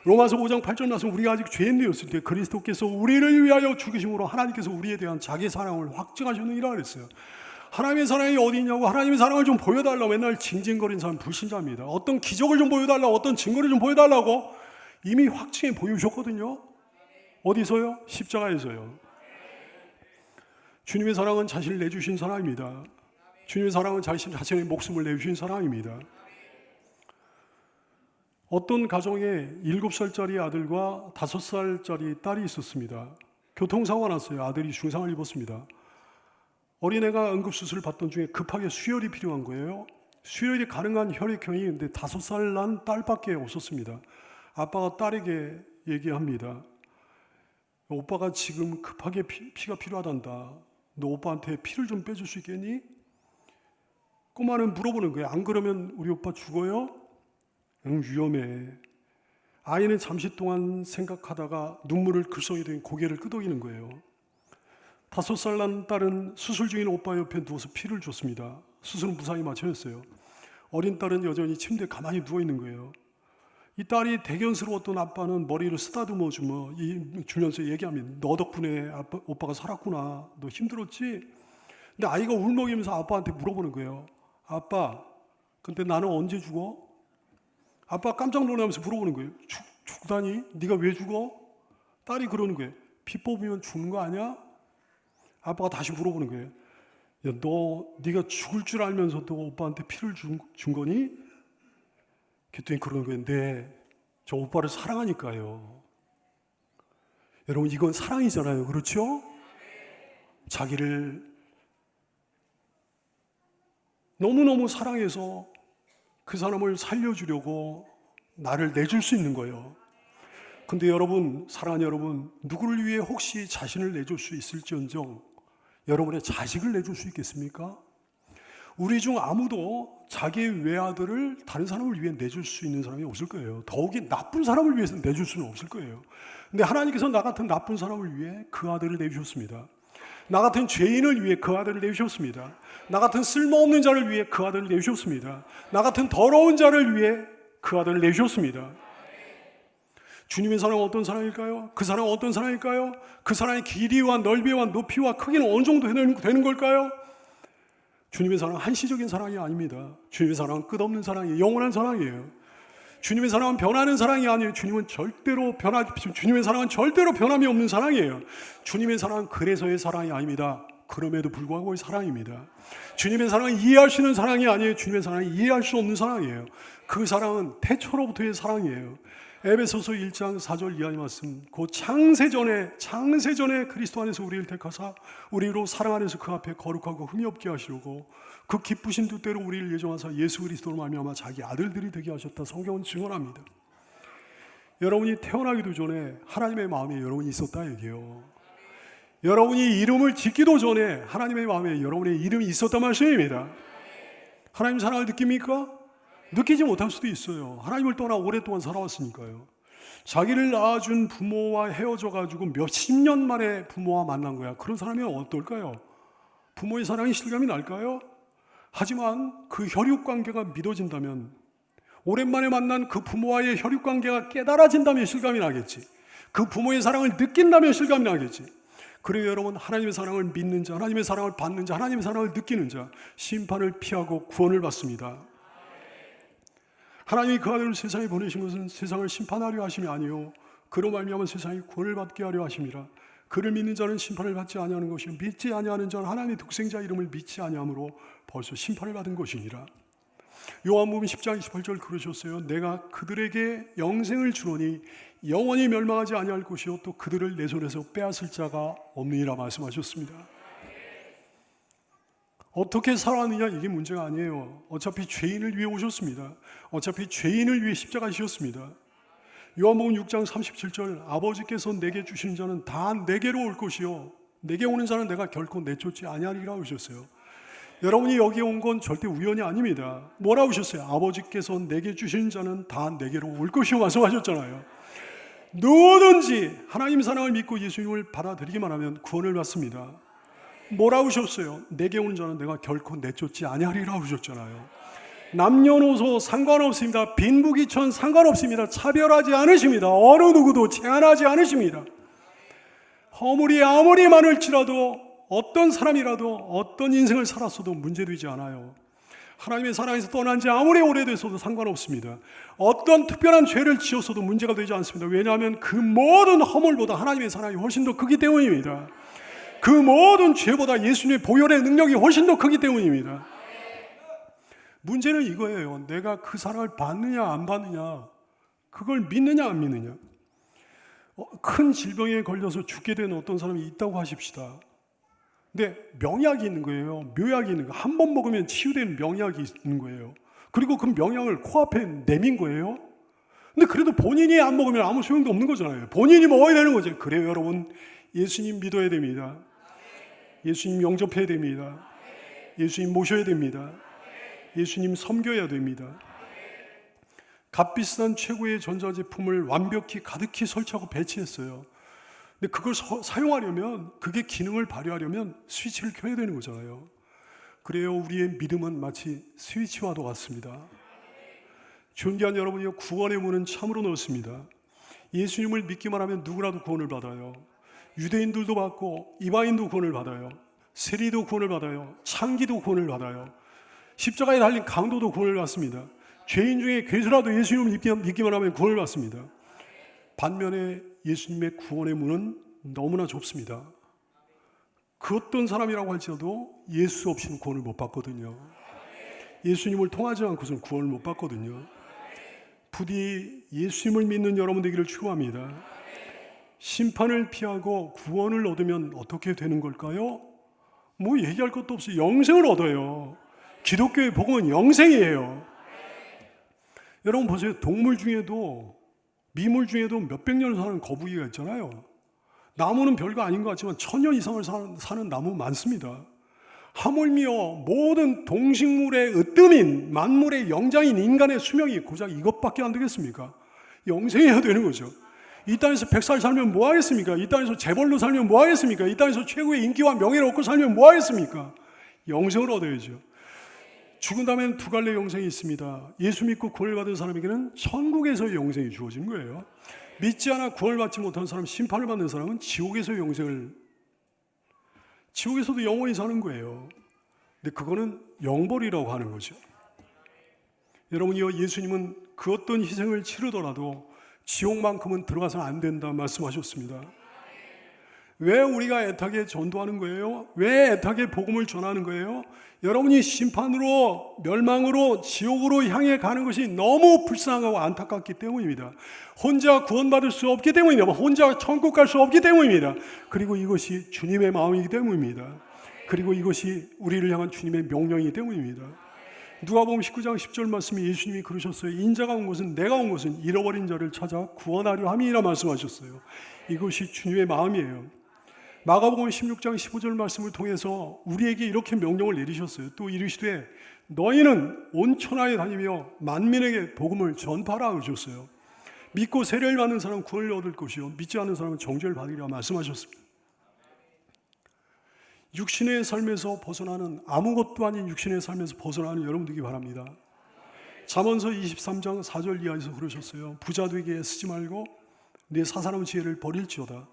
로마서 5장 8절 말씀, 우리가 아직 죄인되었을 때 그리스도께서 우리를 위하여 죽으심으로 하나님께서 우리에 대한 자기 사랑을 확증하셨느니라 그랬어요. 하나님의 사랑이 어디 있냐고, 하나님의 사랑을 좀 보여달라고 맨날 징징거리는 사람 불신자입니다. 어떤 기적을 좀 보여달라고, 어떤 증거를 좀 보여달라고 이미 확증해 보여주셨거든요. 어디서요? 십자가에서요. 주님의 사랑은 자신을 내주신 사랑입니다. 주님의 사랑은 자신의 목숨을 내주신 사랑입니다. 어떤 가정에 7살짜리 아들과 5살짜리 딸이 있었습니다. 교통사고가 났어요. 아들이 중상을 입었습니다. 어린애가 응급수술을 받던 중에 급하게 수혈이 필요한 거예요. 수혈이 가능한 혈액형이 근데 5살 난 딸밖에 없었습니다. 아빠가 딸에게 얘기합니다. 오빠가 지금 급하게 피가 필요하단다. 너 오빠한테 피를 좀 빼줄 수 있겠니? 꼬마는 물어보는 거예요. 안 그러면 우리 오빠 죽어요? 응, 위험해. 아이는 잠시 동안 생각하다가 눈물을 글썽이더니 고개를 끄덕이는 거예요. 5살 난 딸은 수술 중인 오빠 옆에 누워서 피를 줬습니다. 수술은 무사히 마쳐졌어요. 어린 딸은 여전히 침대에 가만히 누워있는 거예요. 이 딸이 대견스러웠던 아빠는 머리를 쓰다듬어 주면서 얘기합니다. 너 덕분에 오빠가 살았구나. 너 힘들었지? 근데 아이가 울먹이면서 아빠한테 물어보는 거예요. 아빠, 근데 나는 언제 죽어? 아빠 깜짝 놀라면서 물어보는 거예요. 죽다니? 네가 왜 죽어? 딸이 그러는 거예요. 피 뽑으면 죽는 거 아니야? 아빠가 다시 물어보는 거예요. 야, 네가 죽을 줄 알면서도 오빠한테 피를 준 거니? 그랬더니 그러는 거예요. 네, 저 오빠를 사랑하니까요. 여러분 이건 사랑이잖아요. 그렇죠? 자기를 너무너무 사랑해서 그 사람을 살려주려고 나를 내줄 수 있는 거예요. 근데 여러분, 사랑하는 여러분, 누구를 위해 혹시 자신을 내줄 수 있을지언정 여러분의 자식을 내줄 수 있겠습니까? 우리 중 아무도 자기의 외아들을 다른 사람을 위해 내줄 수 있는 사람이 없을 거예요. 더욱이 나쁜 사람을 위해서 내줄 수는 없을 거예요. 근데 하나님께서 나 같은 나쁜 사람을 위해 그 아들을 내주셨습니다. 나 같은 죄인을 위해 그 아들을 내주셨습니다. 나 같은 쓸모없는 자를 위해 그 아들을 내주셨습니다. 나 같은 더러운 자를 위해 그 아들을 내주셨습니다. 주님의 사랑은 어떤 사랑일까요? 그 사랑은 어떤 사랑일까요? 그 사랑의 길이와 넓이와 높이와 크기는 어느 정도 되는 걸까요? 주님의 사랑은 한시적인 사랑이 아닙니다. 주님의 사랑은 끝없는 사랑이에요. 영원한 사랑이에요. 주님의 사랑은 변하는 사랑이 아니에요. 주님의 사랑은 절대로 변함이 없는 사랑이에요. 주님의 사랑은 그래서의 사랑이 아닙니다. 그럼에도 불구하고의 사랑입니다. 주님의 사랑은 이해할 수 있는 사랑이 아니에요. 주님의 사랑은 이해할 수 없는 사랑이에요. 그 사랑은 태초로부터의 사랑이에요. 에베소서 1장 4절 이하의 말씀, 곧 창세전에 그리스도 안에서 우리를 택하사 우리로 사랑 안에서 그 앞에 거룩하고 흠이 없게 하시려고 그 기쁘신 뜻대로 우리를 예정하사 예수 그리스도로 말미암아 자기 아들들이 되게 하셨다. 성경은 증언합니다. 여러분이 태어나기도 전에 하나님의 마음에 여러분이 있었다 얘기해요. 여러분이 이름을 짓기도 전에 하나님의 마음에 여러분의 이름이 있었단 말씀입니다. 하나님 사랑을 느낍니까? 느끼지 못할 수도 있어요. 하나님을 떠나 오랫동안 살아왔으니까요. 자기를 낳아준 부모와 헤어져가지고 몇십 년 만에 부모와 만난 거야. 그런 사람이 어떨까요? 부모의 사랑이 실감이 날까요? 하지만 그 혈육관계가 믿어진다면 오랜만에 만난 그 부모와의 혈육관계가 깨달아진다면 실감이 나겠지. 그 부모의 사랑을 느낀다면 실감이 나겠지. 그래요, 여러분, 하나님의 사랑을 믿는 자, 하나님의 사랑을 받는 자, 하나님의 사랑을 느끼는 자, 심판을 피하고 구원을 받습니다. 하나님이 그 아들을 세상에 보내신 것은 세상을 심판하려 하심이 아니요 그로 말미암아 세상이 구원을 받게 하려 하심이라. 그를 믿는 자는 심판을 받지 아니하는 것이요 믿지 아니하는 자는 하나님의 독생자 이름을 믿지 아니함으로 벌써 심판을 받은 것이니라. 요한복음 10장 28절 그러셨어요. 내가 그들에게 영생을 주노니 영원히 멸망하지 아니할 것이요 또 그들을 내 손에서 빼앗을 자가 없느니라 말씀하셨습니다. 어떻게 살아왔느냐 이게 문제가 아니에요. 어차피 죄인을 위해 오셨습니다. 어차피 죄인을 위해 십자가 지셨습니다. 요한복음 6장 37절 아버지께서 내게 주시는 자는 다 내게로 올 것이요 내게 오는 자는 내가 결코 내쫓지 아니하리라 하셨어요. 여러분이 여기 온 건 절대 우연이 아닙니다. 뭐라고 하셨어요? 아버지께서 내게 주시는 자는 다 내게로 올 것이요 말씀하셨잖아요. 누구든지 하나님 사랑을 믿고 예수님을 받아들이기만 하면 구원을 받습니다. 뭐라고 하셨어요? 내게 오는 자는 내가 결코 내쫓지 아니하리라 하셨잖아요. 남녀노소 상관없습니다. 빈부귀천 상관없습니다. 차별하지 않으십니다. 어느 누구도 제한하지 않으십니다. 허물이 아무리 많을지라도 어떤 사람이라도 어떤 인생을 살았어도 문제되지 않아요. 하나님의 사랑에서 떠난 지 아무리 오래됐어도 상관없습니다. 어떤 특별한 죄를 지었어도 문제가 되지 않습니다. 왜냐하면 그 모든 허물보다 하나님의 사랑이 훨씬 더 크기 때문입니다. 그 모든 죄보다 예수님의 보혈의 능력이 훨씬 더 크기 때문입니다. 문제는 이거예요. 내가 그 사랑을 받느냐 안 받느냐, 그걸 믿느냐 안 믿느냐. 큰 질병에 걸려서 죽게 되는 어떤 사람이 있다고 하십시다. 근데 명약이 있는 거예요. 묘약이 있는 거예요. 한 번 먹으면 치유되는 명약이 있는 거예요. 그리고 그 명약을 코앞에 내민 거예요. 근데 그래도 본인이 안 먹으면 아무 소용도 없는 거잖아요. 본인이 먹어야 되는 거죠. 그래요, 여러분. 예수님 믿어야 됩니다. 예수님 영접해야 됩니다. 예수님 모셔야 됩니다. 예수님 섬겨야 됩니다. 값비싼 최고의 전자제품을 완벽히 가득히 설치하고 배치했어요. 근데 그걸 사용하려면, 그게 기능을 발휘하려면 스위치를 켜야 되는 거잖아요. 그래요, 우리의 믿음은 마치 스위치와도 같습니다. 존귀한 여러분이요, 구원의 문은 참으로 넓습니다. 예수님을 믿기만 하면 누구라도 구원을 받아요. 유대인들도 받고 이방인도 구원을 받아요. 세리도 구원을 받아요. 창기도 구원을 받아요. 십자가에 달린 강도도 구원을 받습니다. 죄인 중에 괴수라도 예수님을 믿기만 하면 구원을 받습니다. 반면에 예수님의 구원의 문은 너무나 좁습니다. 그 어떤 사람이라고 할지라도 예수 없이는 구원을 못 받거든요. 예수님을 통하지 않고서는 구원을 못 받거든요. 부디 예수님을 믿는 여러분 되기를 축원합니다. 심판을 피하고 구원을 얻으면 어떻게 되는 걸까요? 뭐 얘기할 것도 없이 영생을 얻어요. 기독교의 복음은 영생이에요. 여러분 보세요. 동물 중에도, 미물 중에도 몇백 년을 사는 거북이가 있잖아요. 나무는 별거 아닌 것 같지만 1000년 이상을 사는 나무 많습니다. 하물며 모든 동식물의 으뜸인, 만물의 영장인 인간의 수명이 고작 이것밖에 안 되겠습니까? 영생해야 되는 거죠. 이 땅에서 100살 살면 뭐 하겠습니까? 이 땅에서 재벌로 살면 뭐 하겠습니까? 이 땅에서 최고의 인기와 명예를 얻고 살면 뭐 하겠습니까? 영생을 얻어야죠. 죽은 다음에는 두 갈래 영생이 있습니다. 예수 믿고 구원을 받은 사람에게는 천국에서의 영생이 주어지는 거예요. 믿지 않아 구원을 받지 못한 사람, 심판을 받는 사람은 지옥에서의 영생을, 지옥에서도 영원히 사는 거예요. 근데 그거는 영벌이라고 하는 거죠. 여러분이요, 예수님은 그 어떤 희생을 치르더라도 지옥만큼은 들어가서는 안 된다 말씀하셨습니다. 왜 우리가 애타게 전도하는 거예요? 왜 애타게 복음을 전하는 거예요? 여러분이 심판으로, 멸망으로, 지옥으로 향해 가는 것이 너무 불쌍하고 안타깝기 때문입니다. 혼자 구원받을 수 없기 때문입니다. 혼자 천국 갈 수 없기 때문입니다. 그리고 이것이 주님의 마음이기 때문입니다. 그리고 이것이 우리를 향한 주님의 명령이기 때문입니다. 누가복음 19장 10절 말씀에 예수님이 그러셨어요. 인자가 온 것은, 내가 온 것은 잃어버린 자를 찾아 구원하려 함이라 말씀하셨어요. 이것이 주님의 마음이에요. 마가복음 16장 15절 말씀을 통해서 우리에게 이렇게 명령을 내리셨어요. 또 이르시되 너희는 온 천하에 다니며 만민에게 복음을 전파하라 그러셨어요. 믿고 세례를 받는 사람은 구원을 얻을 것이요 믿지 않는 사람은 정죄를 받으리라 말씀하셨습니다. 육신의 삶에서 벗어나는, 아무것도 아닌 육신의 삶에서 벗어나는 여러분 되기 바랍니다. 잠언서 23장 4절 이하에서 그러셨어요. 부자 되게 애쓰지 말고 내 사사로운 지혜를 버릴지어다.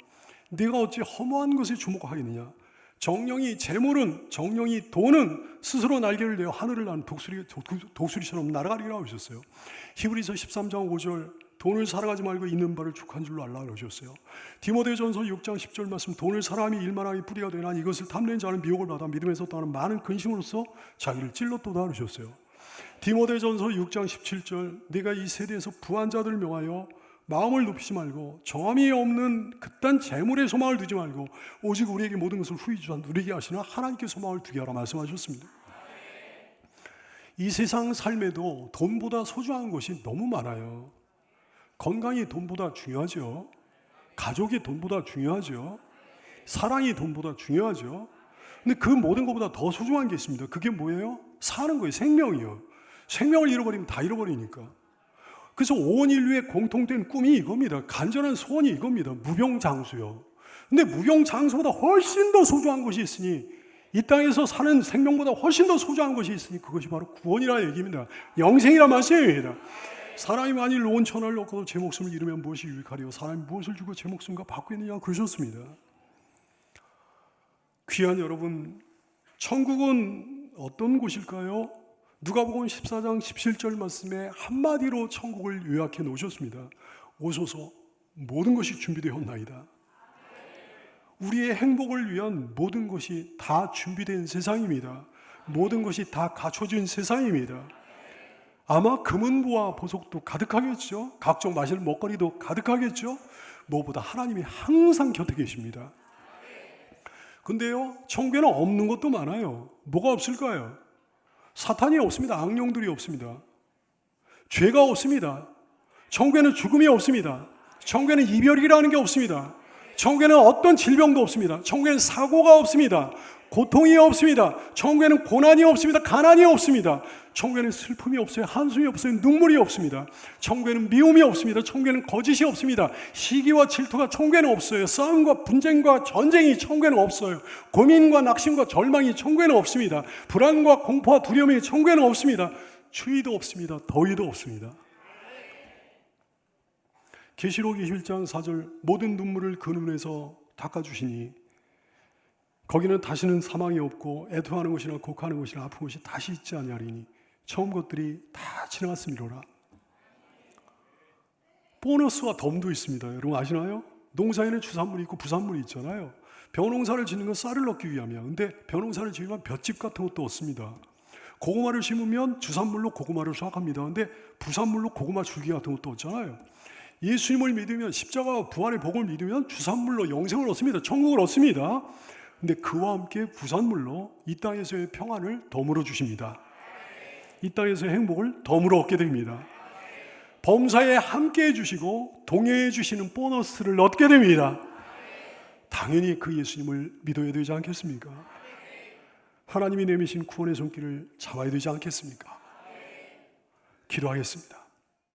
네가 어찌 허무한 것에 주목하겠느냐. 정령이 재물은, 정령이 돈은 스스로 날개를 내어 하늘을 나는 독수리처럼 날아가리라고 하셨어요. 히브리서 13장 5절 돈을 사랑하지 말고 있는 바를 축한 줄로 알라 그러셨어요. 디모데전서 6장 10절 말씀 돈을 사람이 일만하게 뿌리가 되나 이것을 탐내는 자는 미혹을 받아 믿음에서 떠나는 많은 근심으로써 자기를 찔렀도다 그러셨어요. 디모데전서 6장 17절 네가 이 세대에서 부한 자들을 명하여 마음을 높이지 말고 정함이 없는 그딴 재물에 소망을 두지 말고 오직 우리에게 모든 것을 후히 주사 누리게 하시나 하나님께 소망을 두게 하라 말씀하셨습니다. 이 세상 삶에도 돈보다 소중한 것이 너무 많아요. 건강이 돈보다 중요하죠. 가족이 돈보다 중요하죠. 사랑이 돈보다 중요하죠. 근데 그 모든 것보다 더 소중한 게 있습니다. 그게 뭐예요? 사는 거예요. 생명이요. 생명을 잃어버리면 다 잃어버리니까. 그래서 온 인류의 공통된 꿈이 이겁니다. 간절한 소원이 이겁니다. 무병장수요. 근데 무병장수보다 훨씬 더 소중한 것이 있으니 이 땅에서 사는 생명보다 훨씬 더 소중한 것이 있으니 그것이 바로 구원이라는 얘기입니다. 영생이라는 말씀입니다. 사람이 만일 온 천하를 얻고도 제 목숨을 잃으면 무엇이 유익하리요. 사람이 무엇을 주고 제 목숨과 바꾸느냐 그러셨습니다. 귀한 여러분, 천국은 어떤 곳일까요? 누가복음 14장 17절 말씀에 한마디로 천국을 요약해 놓으셨습니다. 오소서 모든 것이 준비되었나이다. 우리의 행복을 위한 모든 것이 다 준비된 세상입니다. 모든 것이 다 갖춰진 세상입니다. 아마 금은보와 보석도 가득하겠죠. 각종 마실 먹거리도 가득하겠죠. 무엇보다 하나님이 항상 곁에 계십니다. 근데요, 천국에는 없는 것도 많아요. 뭐가 없을까요? 사탄이 없습니다. 악령들이 없습니다. 죄가 없습니다. 천국에는 죽음이 없습니다. 천국에는 이별이라는 게 없습니다. 천국에는 어떤 질병도 없습니다. 천국에는 사고가 없습니다. 고통이 없습니다. 천국에는 고난이 없습니다. 가난이 없습니다. 천국에는 슬픔이 없어요. 한숨이 없어요. 눈물이 없습니다. 천국에는 미움이 없습니다. 천국에는 거짓이 없습니다. 시기와 질투가 천국에는 없어요. 싸움과 분쟁과 전쟁이 천국에는 없어요. 고민과 낙심과 절망이 천국에는 없습니다. 불안과 공포와 두려움이 천국에는 없습니다. 추위도 없습니다. 더위도 없습니다. 계시록 21장 4절 모든 눈물을 그 눈에서 닦아주시니 거기는 다시는 사망이 없고 애통하는 것이나 곡하는 것이나 아픈 것이 다시 있지 아니하리니 처음 것들이 다 지나갔음이로라. 보너스와 덤도 있습니다. 여러분 아시나요? 농사에는 주산물이 있고 부산물이 있잖아요. 벼농사를 짓는 건 쌀을 얻기 위함이야. 근데 벼농사를 지으면 볏짚 같은 것도 얻습니다. 고구마를 심으면 주산물로 고구마를 수확합니다. 근데 부산물로 고구마 줄기 같은 것도 얻잖아요. 예수님을 믿으면 십자가와 부활의 복을 믿으면 주산물로 영생을 얻습니다. 천국을 얻습니다. 근데 그와 함께 부산물로 이 땅에서의 평안을 덤으로 주십니다. 이 땅에서의 행복을 덤으로 얻게 됩니다. 범사에 함께 해주시고 동행해 주시는 보너스를 얻게 됩니다. 당연히 그 예수님을 믿어야 되지 않겠습니까? 하나님이 내미신 구원의 손길을 잡아야 되지 않겠습니까? 기도하겠습니다.